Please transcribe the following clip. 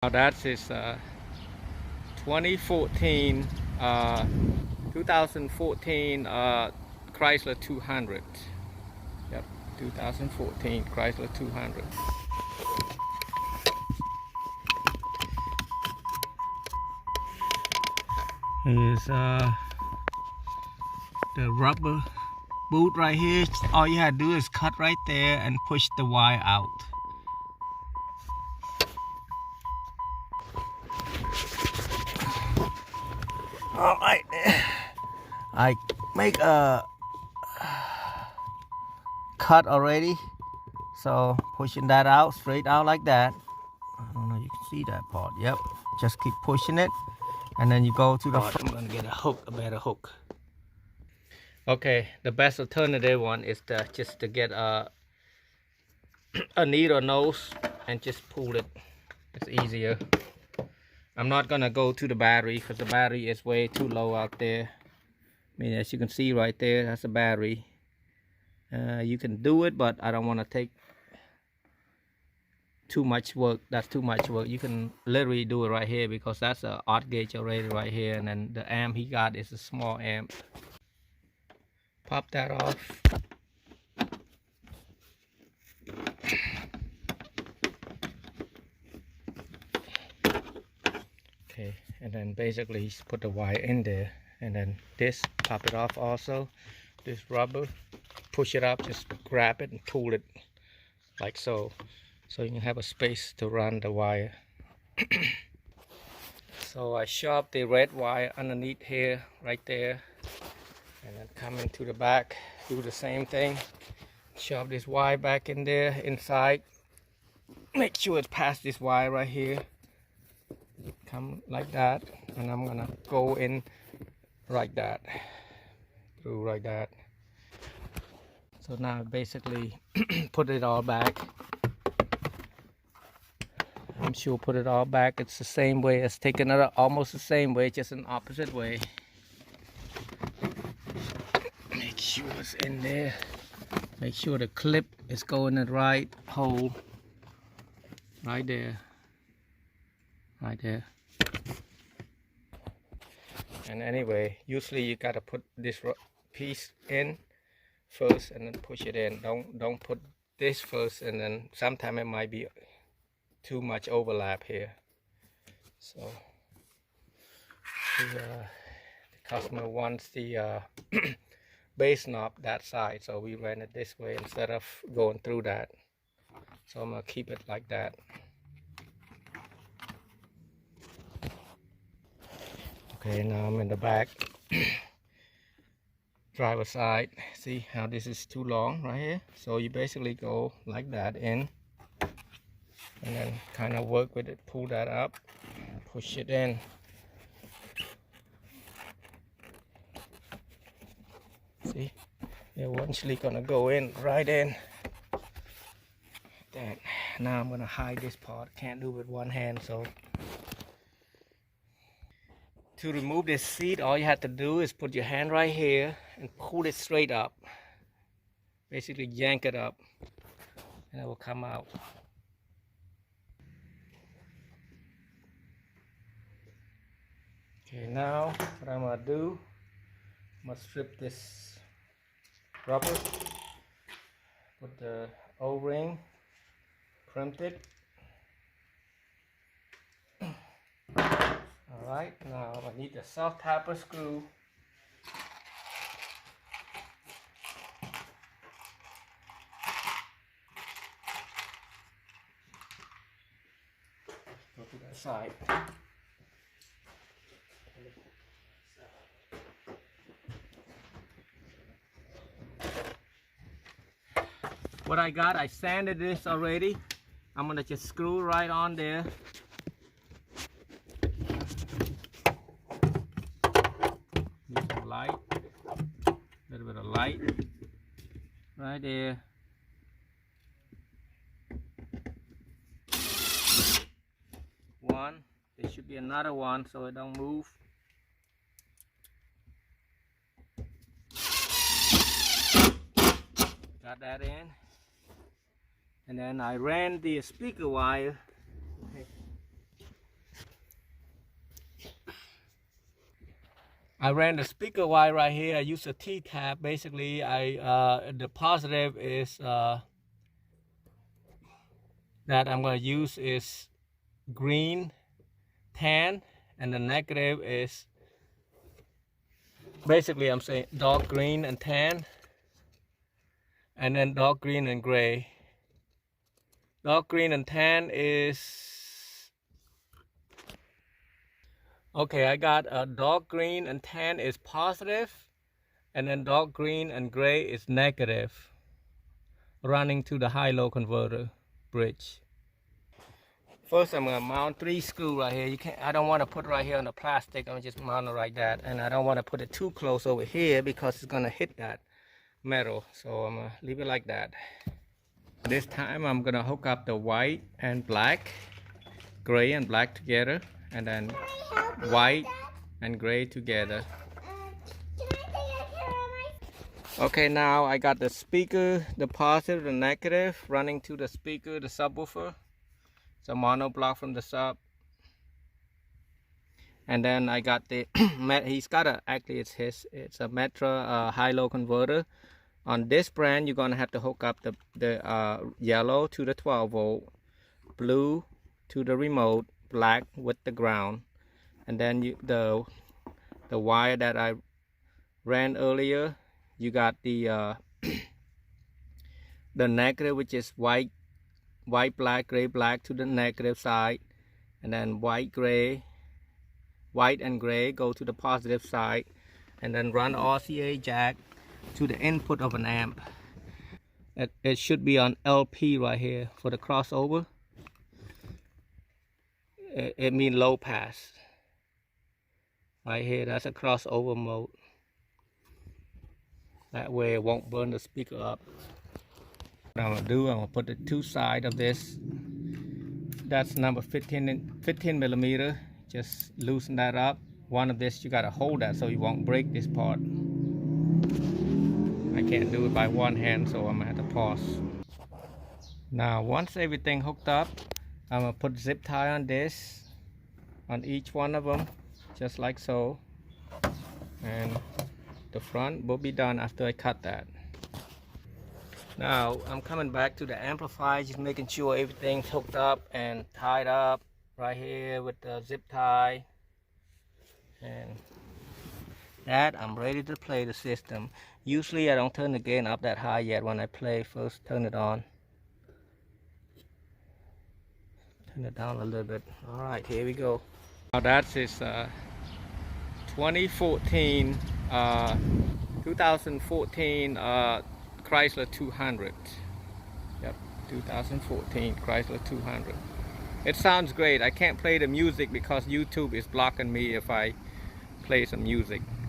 Now that is 2014, 2014 Chrysler 200. Yep, 2014 Chrysler 200. Here's the rubber boot right here. All you had to do is cut right there and push the wire out. Alright, I make a cut already, so pushing that out, straight out like that. I don't know, you can see that part. Yep, just keep pushing it, and then you go to the front. I'm gonna get a hook, a better hook. Okay, the best alternative one is just to get a needle nose and just pull it. It's easier. I'm not gonna go to the battery because the battery is way too low out there. I mean, as you can see right there, that's a battery. You can do it, but I don't want to take too much work. That's too much work. You can literally do it right here because that's a odd gauge already right here, and then the amp he got is a small amp. Pop that off. Okay, and then basically just put the wire in there, and then this, pop it off also. This rubber, push it up, just grab it and pull it like so, so you can have a space to run the wire. So I shoved the red wire underneath here, right there, and then come into the back, do the same thing. Shove this wire back in there, inside. Make sure it's past this wire right here. Come like that, and I'm gonna go in like that, through like that. So now basically put it all back. I'm sure put it all back. It's the same way as taking it, almost the same way, just an opposite way. Make sure it's in there. Make sure the clip is going in the right hole. Right there. Right there. And anyway, usually you gotta put this piece in first and then push it in. Don't put this first, and then sometimes it might be too much overlap here. So the customer wants the base knob that side, so we ran it this way instead of going through that. So I'm gonna keep it like that. Okay, now I'm in the back. Driver side. See how this is too long right here? So you basically go like that in, and then kind of work with it, pull that up, push it in. See, eventually gonna go in, right in. That. Now I'm gonna hide this part. Can't do it with one hand, so. To remove this seat, all you have to do is put your hand right here and pull it straight up. Basically yank it up, and it will come out. Okay, now what I'm gonna do, I'm gonna strip this rubber, put the O-ring, crimp it. Alright, now I need the soft tapper screw. Go to that side. What I got, I sanded this already. I'm gonna just screw right on there. Use some light, a little bit of light right there. One, there should be another one so it don't move. Got that in. And then I ran the speaker wire I ran the speaker wire right here. I use a T-tap. Basically, the positive is that I'm going to use is green, tan, and the negative is basically I'm saying dark green and tan, and then dark green and gray. Dark green and tan is okay. I got a dark green and tan is positive, and then dark green and gray is negative, running to the high-low converter bridge. First, I'm gonna mount 3 screws right here. I don't want to put it right here on the plastic. I'm gonna just mount it like that, and I don't want to put it too close over here because it's gonna hit that metal. So I'm gonna leave it like that. This time, I'm gonna hook up the white and black, gray and black together, and then white and gray together. Okay, now I got the speaker, the positive, the negative, running to the speaker, the subwoofer. It's a mono block from the sub. And then I got the, he's got a, actually it's a Metra high-low converter. On this brand, you're gonna have to hook up the yellow to the 12 volt, blue to the remote, black with the ground. And then the wire that I ran earlier, you got the the negative, which is white black, gray black to the negative side, and then white and gray go to the positive side, and then run RCA jack to the input of an amp. It should be on LP right here for the crossover. It means low pass. Right here, that's a crossover mode. That way it won't burn the speaker up. What I'm gonna do, I'm gonna put the 2 sides of this. That's number 15 millimeter. Just loosen that up. One of this, you gotta hold that so you won't break this part. I can't do it by one hand, so I'm gonna have to pause. Now, once everything hooked up, I'm gonna put zip tie on this, on each one of them, just like so. And the front will be done after I cut that. Now I'm coming back to the amplifier, just making sure everything's hooked up and tied up right here with the zip tie, and that I'm ready to play the system. Usually I don't turn the gain up that high yet when I play. First turn it on, turn it down a little bit. All right, here we go. Now that's his 2014 Chrysler 200. Yep, 2014 Chrysler 200. It sounds great. I can't play the music because YouTube is blocking me if I play some music.